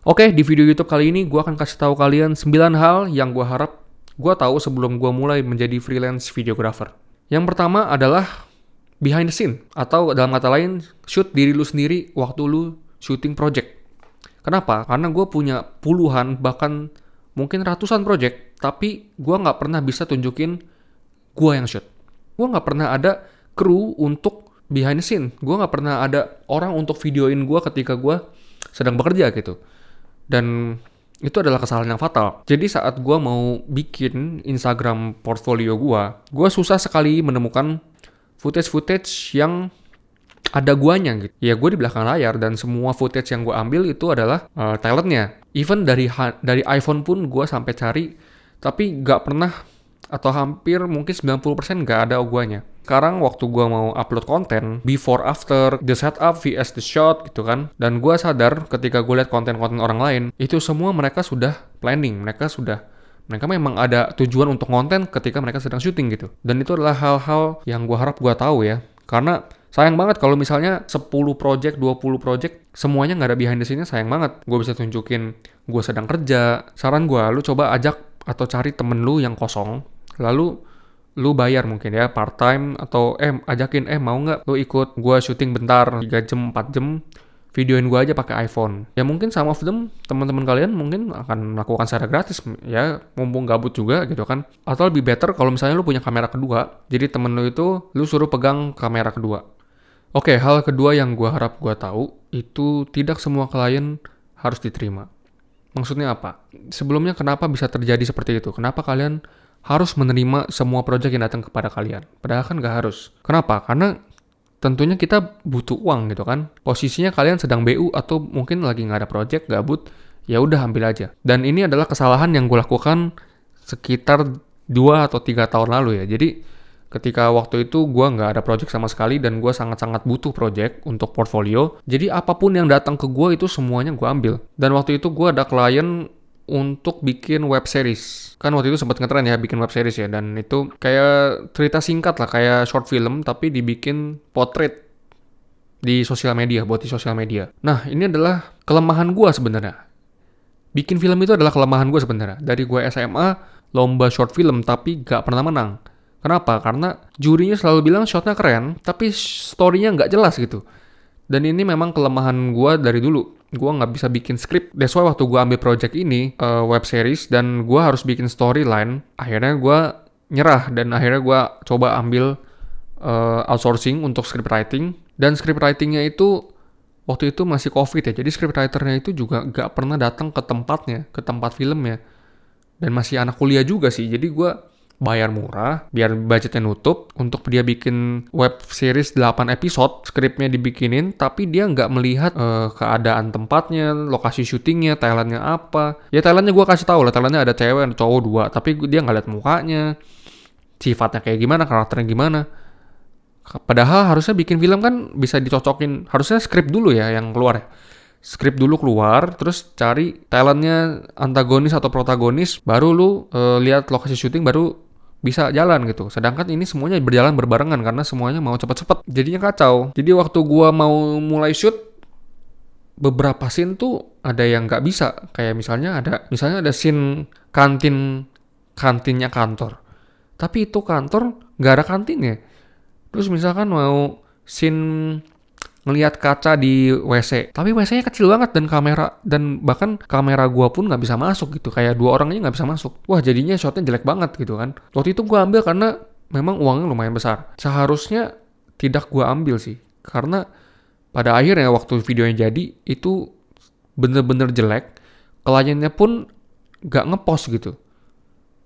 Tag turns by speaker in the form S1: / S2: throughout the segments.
S1: Oke, di video YouTube kali ini gue akan kasih tahu kalian 9 hal yang gue harap gue tahu sebelum gue mulai menjadi freelance videographer. Yang pertama adalah behind the scene, atau dalam kata lain, shoot diri lu sendiri waktu lu shooting project. Kenapa? Karena gue punya puluhan, bahkan mungkin ratusan project, tapi gue nggak pernah bisa tunjukin gue yang shoot. Gue nggak pernah ada kru untuk behind the scene. Gue nggak pernah ada orang untuk videoin gue ketika gue sedang bekerja gitu. Dan itu adalah kesalahan yang fatal. Jadi saat gue mau bikin Instagram portfolio gue susah sekali menemukan footage-footage yang ada guanya gitu. Ya gue di belakang layar dan semua footage yang gue ambil itu adalah talentnya. Even dari iPhone pun gue sampai cari, tapi nggak pernah atau hampir mungkin 90% nggak ada guanya. Sekarang waktu gue mau upload konten, before after, the setup vs the shot gitu kan. Dan gue sadar ketika gue lihat konten-konten orang lain, itu semua mereka sudah planning, mereka memang ada tujuan untuk konten ketika mereka sedang syuting gitu. Dan itu adalah hal-hal yang gue harap gue tahu ya. Karena sayang banget kalau misalnya 10 project, 20 project, semuanya nggak ada behind the scene-nya, sayang banget. Gue bisa tunjukin gue sedang kerja. Saran gue, lu coba ajak atau cari temen lu yang kosong, lalu lu bayar mungkin ya part time, atau ajakin mau nggak lu ikut gue syuting bentar 3 jam 4 jam, videoin gue aja pakai iPhone. Ya mungkin some of them teman-teman kalian mungkin akan melakukan secara gratis ya, mumpung gabut juga gitu kan. Atau lebih better kalau misalnya lu punya kamera kedua, jadi temen lu itu lu suruh pegang kamera kedua. Oke, hal kedua yang gue harap gue tahu itu tidak semua klien harus diterima. Maksudnya apa? Sebelumnya kenapa bisa terjadi seperti itu? Kenapa kalian harus menerima semua project yang datang kepada kalian? Padahal kan nggak harus. Kenapa? Karena tentunya kita butuh uang gitu kan. Posisinya kalian sedang BU atau mungkin lagi nggak ada project, gabut, ya udah ambil aja. Dan ini adalah kesalahan yang gue lakukan sekitar 2 atau 3 tahun lalu ya. Jadi ketika waktu itu gue nggak ada project sama sekali dan gue sangat-sangat butuh project untuk portfolio. Jadi apapun yang datang ke gue itu semuanya gue ambil. Dan waktu itu gue ada klien untuk bikin web series. Kan waktu itu sempat ngetren ya bikin web series ya, dan itu kayak cerita singkat lah, kayak short film tapi dibikin portrait di sosial media, buat di sosial media. Nah, ini adalah kelemahan gue sebenarnya. Bikin film itu adalah kelemahan gue sebenarnya. Dari gue SMA lomba short film tapi gak pernah menang. Kenapa? Karena jurinya selalu bilang shotnya keren, tapi story-nya nggak jelas gitu. Dan ini memang kelemahan gue dari dulu. Gue nggak bisa bikin skrip. That's why waktu gue ambil project ini, web series, dan gue harus bikin storyline, akhirnya gue nyerah. Dan akhirnya gue coba ambil outsourcing untuk script writing. Dan script writingnya itu, waktu itu masih COVID ya. Jadi script writernya itu juga nggak pernah datang ke tempatnya, ke tempat filmnya. Dan masih anak kuliah juga sih. Jadi gue bayar murah, biar budgetnya nutup, untuk dia bikin web series 8 episode, skripnya dibikinin, tapi dia nggak melihat keadaan tempatnya, lokasi syutingnya, talentnya apa. Ya talentnya gue kasih tahu lah, talentnya ada cewek, ada cowok 2, tapi dia nggak lihat mukanya, sifatnya kayak gimana, karakternya gimana. Padahal harusnya bikin film kan bisa dicocokin, harusnya skrip dulu ya yang keluar ya. Skrip dulu keluar, terus cari talentnya antagonis atau protagonis, baru lu lihat lokasi syuting, baru bisa jalan gitu. Sedangkan ini semuanya berjalan berbarengan karena semuanya mau cepet-cepet. Jadinya kacau. Jadi waktu gua mau mulai shoot, beberapa scene tuh ada yang nggak bisa. Kayak misalnya ada scene kantinnya kantor. Tapi itu kantor nggak ada kantinnya. Terus misalkan mau scene ngelihat kaca di WC, tapi WC-nya kecil banget dan bahkan kamera gua pun nggak bisa masuk gitu, kayak 2 orang aja nggak bisa masuk. Wah, jadinya shotnya jelek banget gitu kan. Waktu itu gua ambil karena memang uangnya lumayan besar. Seharusnya tidak gua ambil sih, karena pada akhirnya waktu videonya jadi itu bener-bener jelek. Kliennya pun nggak ngepost gitu.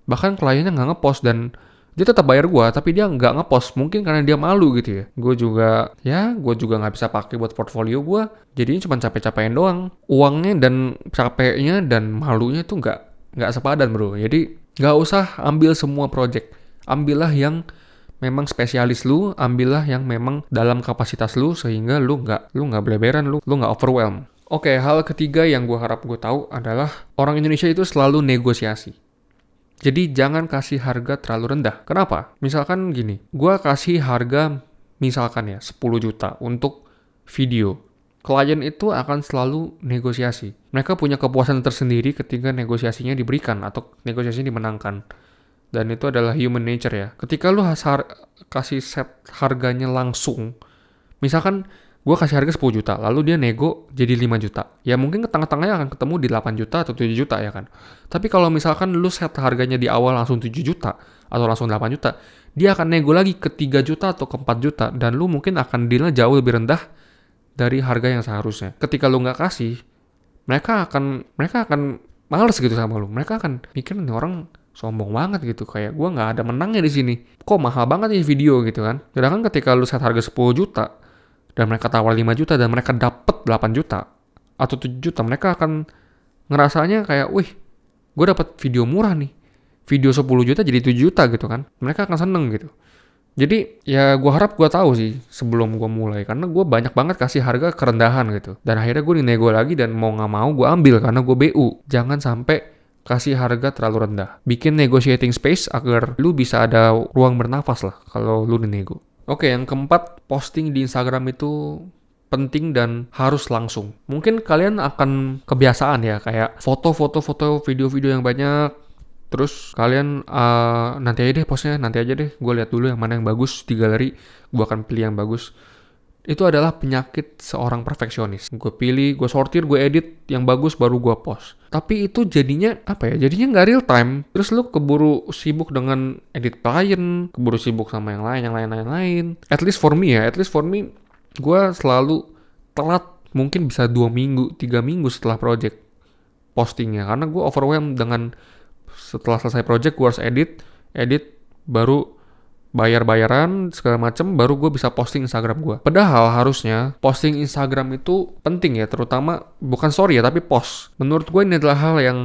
S1: Bahkan kliennya nggak ngepost, dan dia tetap bayar gue, tapi dia nggak ngepost. Mungkin karena dia malu gitu ya. Gue juga nggak bisa pakai buat portfolio gue. Jadinya cuma capek-capekin doang. Uangnya dan capeknya dan malunya tuh nggak sepadan bro. Jadi nggak usah ambil semua project. Ambillah yang memang spesialis lu. Ambillah yang memang dalam kapasitas lu, sehingga lu nggak beleberan, lu nggak overwhelm. Oke, hal ketiga yang gue harap gue tahu adalah orang Indonesia itu selalu negosiasi. Jadi jangan kasih harga terlalu rendah. Kenapa? Misalkan gini, gue kasih harga misalkan ya 10 juta untuk video. klien itu akan selalu negosiasi. Mereka punya kepuasan tersendiri ketika negosiasinya diberikan atau negosiasinya dimenangkan. Dan itu adalah human nature ya. Ketika lu kasih set harganya langsung, misalkan gue kasih harga 10 juta, lalu dia nego jadi 5 juta. Ya mungkin ke tengah-tengahnya akan ketemu di 8 juta atau 7 juta ya kan. Tapi kalau misalkan lu set harganya di awal langsung 7 juta atau langsung 8 juta, dia akan nego lagi ke 3 juta atau ke 4 juta. Dan lu mungkin akan dealnya jauh lebih rendah dari harga yang seharusnya. Ketika lu nggak kasih, mereka akan males gitu sama lu. Mereka akan mikir nih orang sombong banget gitu, kayak gue nggak ada menangnya di sini. Kok mahal banget nih video gitu kan. Sedangkan ketika lu set harga 10 juta dan mereka tawar 5 juta dan mereka dapet 8 juta atau 7 juta, mereka akan ngerasanya kayak, wih, gue dapet video murah nih. Video 10 juta jadi 7 juta gitu kan. Mereka akan seneng gitu. Jadi ya gue harap gue tahu sih sebelum gue mulai, karena gue banyak banget kasih harga kerendahan gitu. Dan akhirnya gue dinego lagi dan mau nggak mau gue ambil karena gue BU. Jangan sampai kasih harga terlalu rendah. Bikin negotiating space agar lu bisa ada ruang bernafas lah kalau lu dinego. Oke, yang keempat, posting di Instagram itu penting dan harus langsung. Mungkin kalian akan kebiasaan ya, kayak foto-foto video-video yang banyak. Terus kalian nanti aja deh postnya, nanti aja deh. Gue lihat dulu yang mana yang bagus di galeri, gue akan pilih yang bagus. Itu adalah penyakit seorang perfeksionis. Gue pilih, gue sortir, gue edit yang bagus baru gue post. Tapi itu jadinya apa ya? Jadinya nggak real time. Terus lu keburu sibuk dengan edit klien, keburu sibuk sama yang lain. At least for me, gue selalu telat mungkin bisa 2 minggu, 3 minggu setelah project postingnya. Karena gue overwhelmed dengan setelah selesai project gue harus edit baru bayar-bayaran segala macem, baru gue bisa posting Instagram gue. Padahal harusnya posting Instagram itu penting ya, terutama bukan story ya, tapi post. Menurut gue ini adalah hal yang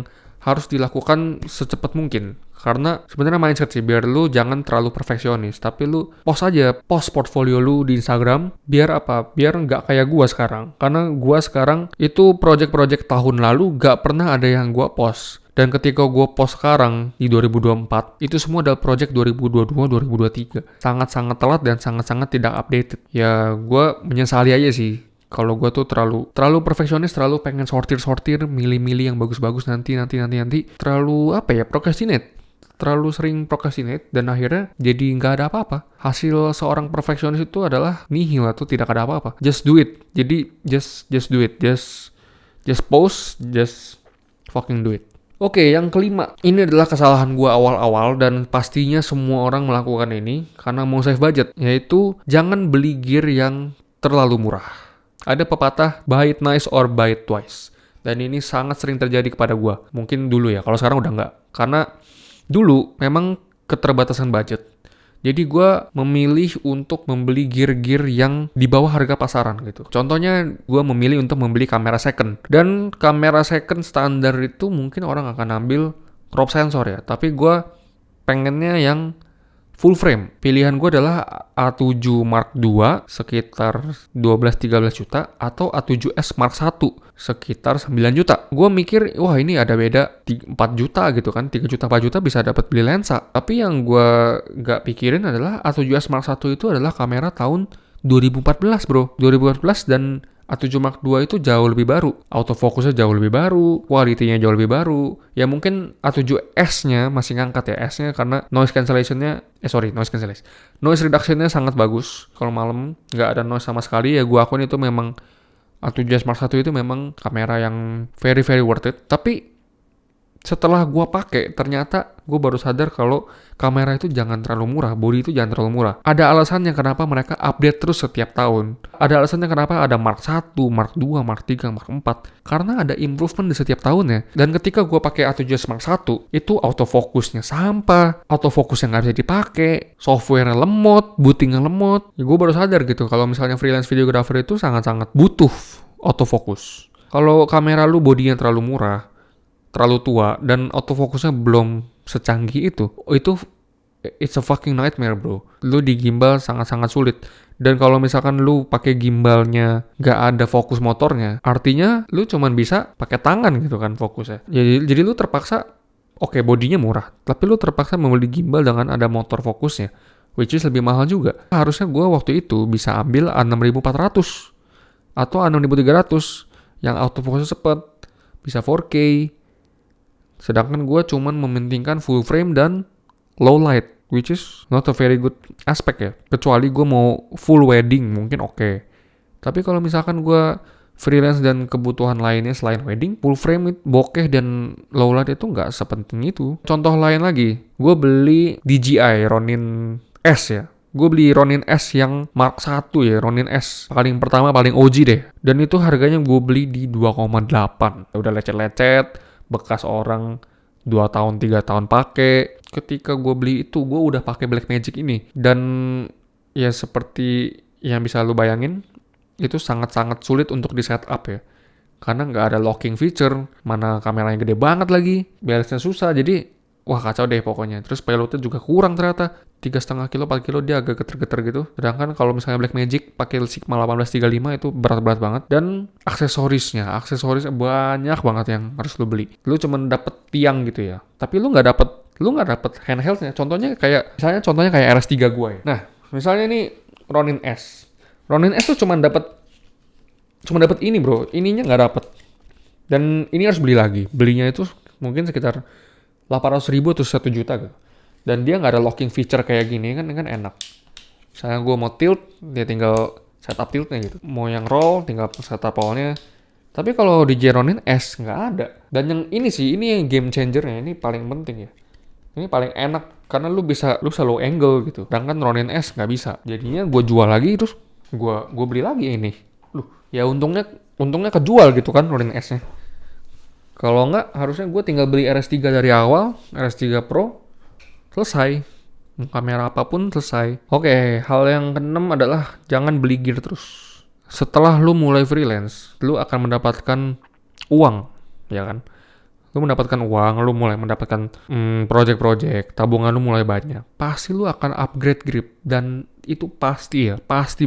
S1: harus dilakukan secepat mungkin. Karena sebenarnya mindset sih, biar lu jangan terlalu perfeksionis, tapi lu post aja, post portfolio lu di Instagram. Biar apa? Biar nggak kayak gue sekarang. Karena gue sekarang itu project-project tahun lalu nggak pernah ada yang gue post. Dan ketika gue post sekarang di 2024, itu semua adalah project 2022-2023. Sangat-sangat telat dan sangat-sangat tidak updated. Ya gue menyesali aja sih. Kalau gue tuh terlalu perfeksionis, terlalu pengen sortir, milih-milih yang bagus-bagus nanti. Terlalu procrastinate. Terlalu sering procrastinate dan akhirnya jadi nggak ada apa-apa. Hasil seorang perfeksionis itu adalah nihil atau tidak ada apa-apa. Just do it. Jadi just do it. Just post, just fucking do it. Oke, yang kelima. Ini adalah kesalahan gue awal-awal dan pastinya semua orang melakukan ini karena mau save budget. Yaitu jangan beli gear yang terlalu murah. Ada pepatah, buy it nice or buy it twice. Dan ini sangat sering terjadi kepada gue. Mungkin dulu ya, kalau sekarang udah nggak. Karena dulu memang keterbatasan budget. Jadi gue memilih untuk membeli gear-gear yang di bawah harga pasaran gitu. Contohnya gue memilih untuk membeli kamera second. Dan kamera second standar itu mungkin orang akan ambil crop sensor ya. Tapi gue pengennya yang full frame. Pilihan gue adalah A7 Mark II sekitar 12-13 juta atau A7S Mark I sekitar 9 juta. Gue mikir, wah ini ada beda 4 juta gitu kan. 3 juta 4 juta bisa dapat beli lensa. Tapi yang gue gak pikirin adalah A7S Mark I itu adalah kamera tahun 2014 bro. 2014 dan A7 Mark II itu jauh lebih baru. Autofocusnya jauh lebih baru, quality-nya jauh lebih baru. Ya mungkin A7S-nya masih ngangkat ya, S-nya karena noise reduction-nya sangat bagus. Kalau malam nggak ada noise sama sekali, ya gua akun itu memang A7S Mark I itu memang kamera yang very very worth it. Tapi setelah gua pakai, ternyata gue baru sadar kalau kamera itu jangan terlalu murah, body itu jangan terlalu murah. Ada alasannya kenapa mereka update terus setiap tahun. Ada alasannya kenapa ada Mark 1, Mark 2, Mark 3, Mark 4. Karena ada improvement di setiap tahunnya. Dan ketika gue pakai A7S Mark 1, itu autofocusnya sampah, autofocusnya nggak bisa dipakai, software-nya lemot, booting-nya lemot. Ya, gue baru sadar gitu kalau misalnya freelance videographer itu sangat-sangat butuh autofocus. Kalau kamera lu bodinya terlalu murah, terlalu tua, dan autofokusnya belum secanggih itu it's a fucking nightmare bro. Lu di gimbal sangat-sangat sulit. Dan kalau misalkan lu pakai gimbalnya nggak ada fokus motornya, artinya lu cuman bisa pakai tangan gitu kan fokusnya. Jadi lu terpaksa, oke, bodinya murah, tapi lu terpaksa membeli gimbal dengan ada motor fokusnya, which is lebih mahal juga. Harusnya gue waktu itu bisa ambil A6400 atau A6300 yang autofocusnya cepet, bisa 4K. Sedangkan gue cuman mementingkan full frame dan low light, which is not a very good aspect ya. Kecuali gue mau full wedding mungkin oke. Tapi kalau misalkan gue freelance dan kebutuhan lainnya selain wedding, full frame, bokeh dan low light itu nggak sepenting itu. Contoh lain lagi, gue beli DJI Ronin S ya. Gue beli Ronin S yang Mark 1 ya, Ronin S. Paling pertama, paling OG deh. Dan itu harganya gue beli di 2,8. Udah lecet-lecet, bekas orang 2 tahun, 3 tahun pakai. Ketika gue beli itu, gue udah pakai Blackmagic ini. Dan ya seperti yang bisa lu bayangin, itu sangat-sangat sulit untuk di setup ya. Karena nggak ada locking feature, mana kameranya gede banget lagi, beresnya susah, jadi wah kacau deh pokoknya. Terus payloadnya juga kurang ternyata, 3,5 kilo, 4 kilo dia agak geter-geter gitu. Sedangkan kalau misalnya Blackmagic pakai Sigma 1835 itu berat-berat banget. Dan aksesorisnya banyak banget yang harus lu beli. Lu cuma dapet tiang gitu ya, tapi lu nggak dapet handheldnya. Contohnya kayak RS3 gue ya. Nah, misalnya nih Ronin S tuh cuma dapet ini bro, ininya nggak dapet. Dan ini harus beli lagi. Belinya itu mungkin sekitar 800.000 atau 1 juta gitu. Dan dia nggak ada locking feature kayak gini kan enak. Misalnya gue mau tilt, dia tinggal setup tiltnya gitu. Mau yang roll, tinggal setup rollnya. Tapi kalau di Ronin S nggak ada. Dan yang ini yang game changernya, ini paling penting ya. Ini paling enak karena lu bisa low angle gitu. Sedangkan Ronin S nggak bisa. Jadinya gue jual lagi terus gue beli lagi ini. Ya untungnya kejual gitu kan Ronin S-nya. Kalau nggak, harusnya gue tinggal beli RS3 dari awal, RS3 Pro, selesai. Kamera apapun selesai. Oke, hal yang keenam adalah jangan beli gear terus. Setelah lu mulai freelance, lu akan mendapatkan uang, ya kan? Lu mendapatkan uang, lu mulai mendapatkan project-project, tabungan lu mulai banyak. Pasti lu akan upgrade grip, dan itu pasti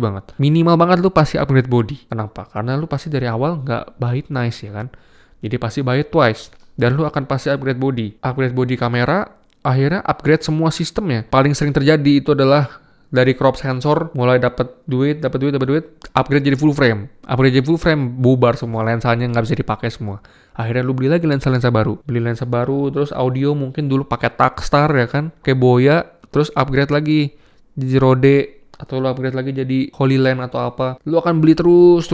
S1: banget. Minimal banget lu pasti upgrade body. Kenapa? Karena lu pasti dari awal nggak bite nice ya kan? Jadi pasti buy it twice. Dan lu akan pasti upgrade body. Upgrade body kamera, akhirnya upgrade semua sistemnya. Paling sering terjadi itu adalah dari crop sensor, mulai dapat duit, upgrade jadi full frame. Upgrade jadi full frame, bubar semua. Lensanya nggak bisa dipakai semua. Akhirnya lu beli lagi lensa baru. Terus audio mungkin dulu pakai Takstar ya kan. Kayak Boya, terus upgrade lagi jadi Rode. Atau lu upgrade lagi jadi Holy Land atau apa. Lu akan beli terus.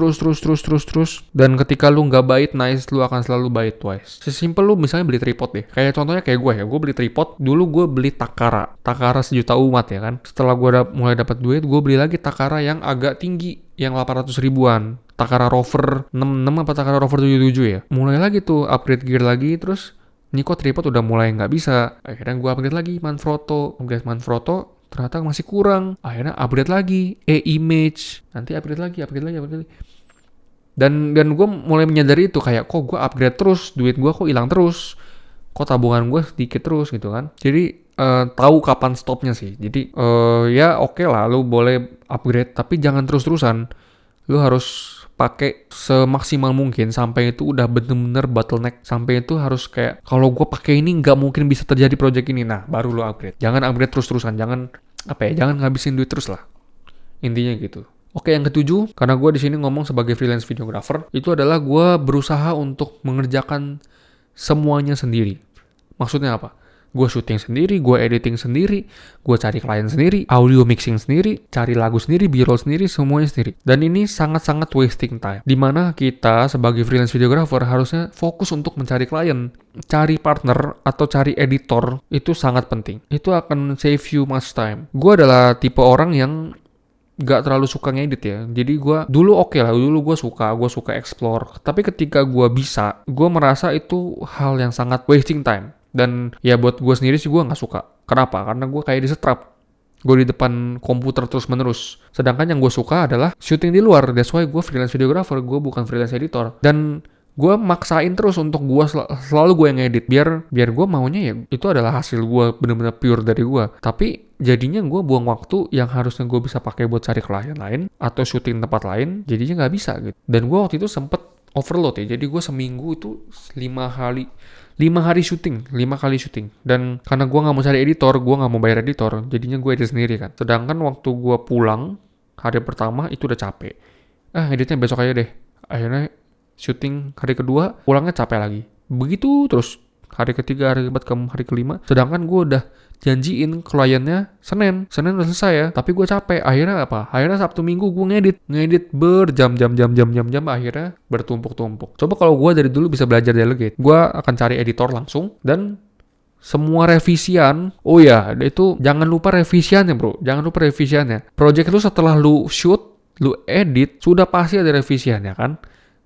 S1: Dan ketika lu nggak buy it nice, lu akan selalu buy it twice. Sesimpel lu misalnya beli tripod deh. Kayak contohnya kayak gue ya. Gue beli tripod. Dulu gue beli Takara 1 juta umat ya kan. Setelah gue mulai dapat duit, gue beli lagi Takara yang agak tinggi. Yang 800 ribuan. Takara Rover 66 apa Takara Rover 77 ya. Mulai lagi tuh upgrade gear lagi. Terus ini kok tripod udah mulai nggak bisa. Akhirnya gue upgrade lagi Manfrotto. Ternyata masih kurang. Akhirnya upgrade lagi image. Nanti upgrade lagi. Dan gue mulai menyadari itu kayak kok gue upgrade terus, duit gue kok hilang terus, kok tabungan gue sedikit terus gitu kan. Jadi tahu kapan stopnya sih. Jadi ya oke lah, lu boleh upgrade tapi jangan terus-terusan. Lu harus pakai semaksimal mungkin sampai itu udah bener-bener bottleneck. Sampai itu harus kayak kalau gue pakai ini nggak mungkin bisa terjadi project ini. Nah baru lu upgrade. Jangan upgrade terus-terusan. Jangan ngabisin duit terus lah. Intinya gitu. Oke, yang ketujuh, karena gue di sini ngomong sebagai freelance videographer, itu adalah gue berusaha untuk mengerjakan semuanya sendiri. Maksudnya apa? Gue syuting sendiri, gue editing sendiri, gue cari klien sendiri, audio mixing sendiri, cari lagu sendiri, b-roll sendiri, semuanya sendiri. Dan ini sangat-sangat wasting time. Dimana kita sebagai freelance videographer harusnya fokus untuk mencari klien. Cari partner atau cari editor itu sangat penting. Itu akan save you much time. Gue adalah tipe orang yang gak terlalu suka ngedit ya. Jadi gue dulu gue suka explore. Tapi ketika gue bisa, gue merasa itu hal yang sangat wasting time. Dan ya buat gue sendiri sih gue gak suka. Kenapa? Karena gue kayak disetrap. Gue di depan komputer terus-menerus. Sedangkan yang gue suka adalah syuting di luar. That's why gue freelance videographer, gue bukan freelance editor. Dan gue maksain terus untuk gue selalu gue yang ngedit. Biar gue maunya ya itu adalah hasil gue bener-bener pure dari gue. Tapi jadinya gue buang waktu yang harusnya gue bisa pakai buat cari klien lain atau syuting tempat lain, jadinya gak bisa gitu. Dan gue waktu itu sempet overload ya. Jadi gue seminggu itu 5 kali syuting. Dan karena gue gak mau cari editor, gue gak mau bayar editor, jadinya gue edit sendiri kan. Sedangkan waktu gue pulang, hari pertama itu udah capek. Editnya besok aja deh. Akhirnya syuting hari kedua, pulangnya capek lagi. Begitu terus. Hari ketiga, hari keempat, hari kelima. Sedangkan gue udah janjiin kliennya Senin udah selesai ya. Tapi gue capek. Akhirnya apa? Akhirnya Sabtu Minggu gue ngedit berjam-jam. Akhirnya bertumpuk-tumpuk. Coba kalau gue dari dulu bisa belajar delegate, gue akan cari editor langsung dan semua revisian. Oh ya, itu jangan lupa revisiannya bro. Jangan lupa revisiannya. Project itu setelah lu shoot, lu edit, sudah pasti ada revisiannya kan.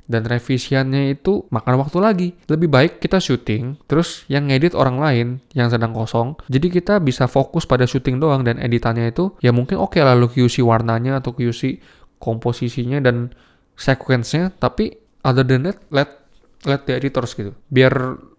S1: Dan revisiannya itu makan waktu lagi. Lebih baik kita syuting, terus yang ngedit orang lain yang sedang kosong. Jadi kita bisa fokus pada syuting doang, dan editannya itu ya mungkin oke lah lu QC warnanya atau QC komposisinya dan sequence-nya. Tapi other than that, let the editors gitu. Biar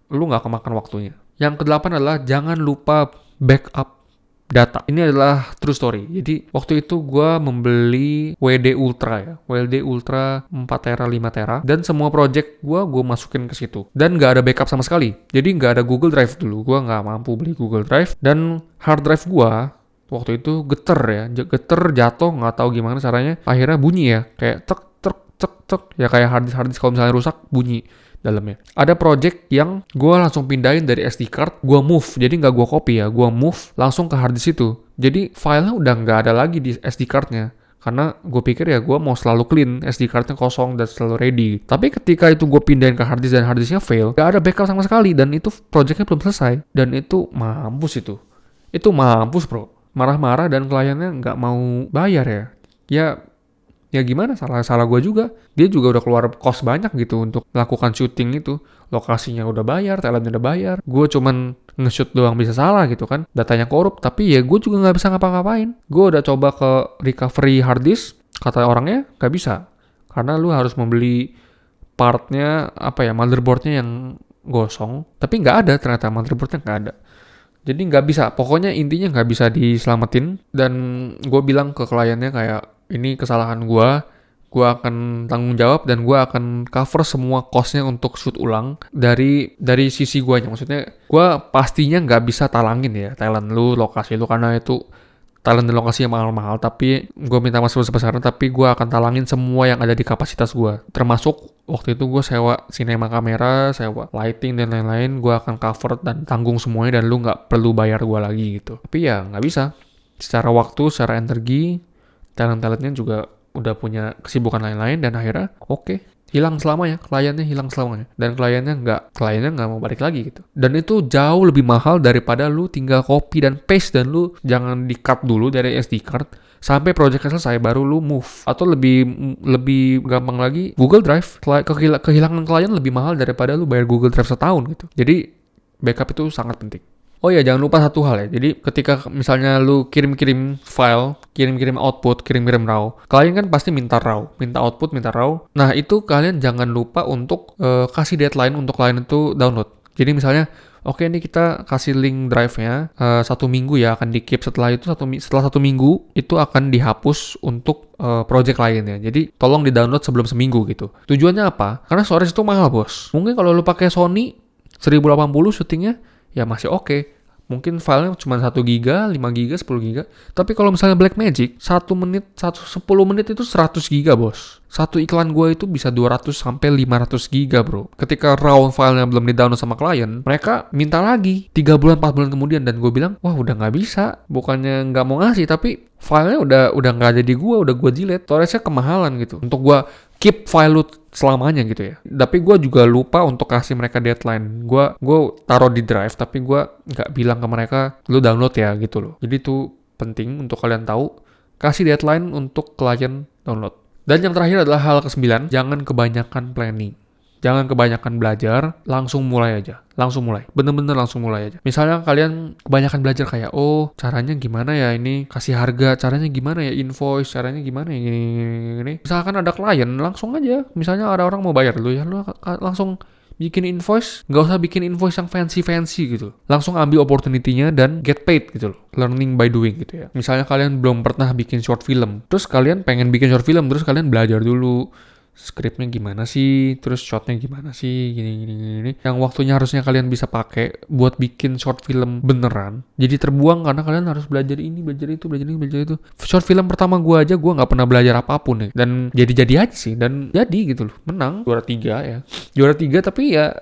S1: lu nggak kemakan waktunya. Yang kedelapan adalah jangan lupa backup data. Ini adalah true story. Jadi waktu itu gue membeli WD Ultra ya. WD Ultra 4 tera, 5 tera. Dan semua project gue masukin ke situ. Dan nggak ada backup sama sekali. Jadi nggak ada Google Drive dulu. Gue nggak mampu beli Google Drive. Dan hard drive gue waktu itu geter ya. Geter, jatuh, nggak tahu gimana caranya. Akhirnya bunyi ya. Kayak cek. Ya kayak hard disk kalau misalnya rusak bunyi dalamnya. Ada project yang gue langsung pindahin dari SD card, gue move. Jadi nggak gue copy ya, gue move langsung ke hard disk itu. Jadi filenya udah nggak ada lagi di SD cardnya. Karena gue pikir ya gue mau selalu clean, SD cardnya kosong dan selalu ready. Tapi ketika itu gue pindahin ke hard disk dan hard disknya fail, gak ada backup sama sekali. Dan itu projectnya belum selesai. Dan itu mampus itu. Itu mampus bro. Marah-marah dan kliennya nggak mau bayar ya. Ya gimana, salah gue juga. Dia juga udah keluar cost banyak gitu untuk melakukan syuting itu. Lokasinya udah bayar, talentnya udah bayar. Gue cuman nge-shoot doang bisa salah gitu kan. Datanya korup, tapi ya gue juga gak bisa ngapa-ngapain. Gue udah coba ke recovery hard disk, kata orangnya gak bisa. Karena lu harus membeli partnya, motherboardnya yang gosong. Tapi gak ada, ternyata motherboardnya gak ada. Jadi gak bisa, pokoknya intinya gak bisa diselamatin. Dan gue bilang ke kliennya kayak, ini kesalahan gue akan tanggung jawab dan gue akan cover semua costnya untuk shoot ulang dari sisi guanya. Maksudnya gue pastinya nggak bisa talangin ya talent lu, lokasi lu, karena itu talent dan lokasinya mahal-mahal. Tapi gue minta maaf sebesar-besarnya, tapi gue akan talangin semua yang ada di kapasitas gue. Termasuk waktu itu gue sewa sinema kamera, sewa lighting dan lain-lain. Gue akan cover dan tanggung semuanya dan lu nggak perlu bayar gue lagi gitu. Tapi ya nggak bisa. Secara waktu, secara energi, talent-talentnya juga udah punya kesibukan lain-lain dan akhirnya hilang selamanya, kliennya hilang selamanya. Dan kliennya nggak mau balik lagi gitu. Dan itu jauh lebih mahal daripada lu tinggal copy dan paste dan lu jangan di-cut dulu dari SD card sampai projectnya selesai baru lu move. Atau lebih gampang lagi, Google Drive. Kehilangan klien lebih mahal daripada lu bayar Google Drive setahun gitu. Jadi backup itu sangat penting. Oh ya, jangan lupa satu hal ya. Jadi ketika misalnya lu kirim-kirim file, kirim-kirim output, kirim-kirim RAW, kalian kan pasti minta RAW, minta output, minta RAW. Nah itu kalian jangan lupa untuk kasih deadline untuk klien itu download. Jadi misalnya, ini kita kasih link drive-nya 1 minggu ya, akan di-keep. Setelah satu minggu itu akan dihapus untuk project lainnya. Jadi tolong di-download sebelum seminggu gitu. Tujuannya apa? Karena storage itu mahal bos. Mungkin kalau lu pakai Sony 1080 syutingnya ya masih oke. Mungkin filenya cuma 1 GB, 5 GB, 10 GB. Tapi kalau misalnya Blackmagic, 10 menit itu 100 GB, bos. Satu iklan gue itu bisa 200 sampai 500 GB, bro. Ketika raw filenya belum di-download sama klien, mereka minta lagi 3 bulan, 4 bulan kemudian. Dan gue bilang, wah udah nggak bisa. Bukannya nggak mau ngasih, tapi filenya udah nggak ada di gue, udah gue delete. Storage-nya kemahalan gitu. Untuk gue keep file lu selamanya gitu ya. Tapi gue juga lupa untuk kasih mereka deadline. Gue taruh di drive, tapi gue nggak bilang ke mereka, lu download ya gitu loh. Jadi itu penting untuk kalian tahu. Kasih deadline untuk klien download. Dan yang terakhir adalah hal ke-9, jangan kebanyakan planning. Jangan kebanyakan belajar, langsung mulai aja. Langsung mulai. Bener-bener langsung mulai aja. Misalnya kalian kebanyakan belajar kayak, caranya gimana ya ini, kasih harga, caranya gimana ya invoice, caranya gimana ya gini. Misalkan ada klien, langsung aja. Misalnya ada orang mau bayar lu ya, lu langsung bikin invoice, nggak usah bikin invoice yang fancy gitu. Langsung ambil opportunity-nya dan get paid gitu loh. Learning by doing gitu ya. Misalnya kalian belum pernah bikin short film, terus kalian pengen bikin short film, terus kalian belajar dulu Skripnya gimana sih, terus shotnya gimana sih, gini. Yang waktunya harusnya kalian bisa pakai buat bikin short film beneran. Jadi terbuang karena kalian harus belajar ini, belajar itu, belajar ini, belajar itu. Short film pertama gue aja, gue nggak pernah belajar apapun ya. Dan jadi aja sih, dan jadi gitu loh. Menang, juara 3 ya. Juara 3 tapi ya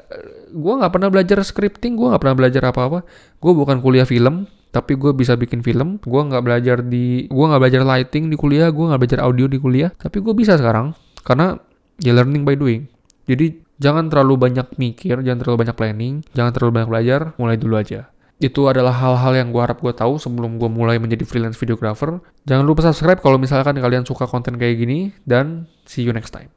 S1: gue nggak pernah belajar scripting, gue nggak pernah belajar apa-apa. Gue bukan kuliah film, tapi gue bisa bikin film. Gue nggak belajar lighting di kuliah, gue nggak belajar audio di kuliah, tapi gue bisa sekarang karena ya learning by doing. Jadi jangan terlalu banyak mikir, jangan terlalu banyak planning, jangan terlalu banyak belajar, mulai dulu aja. Itu adalah hal-hal yang gue harap gue tahu sebelum gue mulai menjadi freelance videographer. Jangan lupa subscribe kalau misalkan kalian suka konten kayak gini, dan see you next time.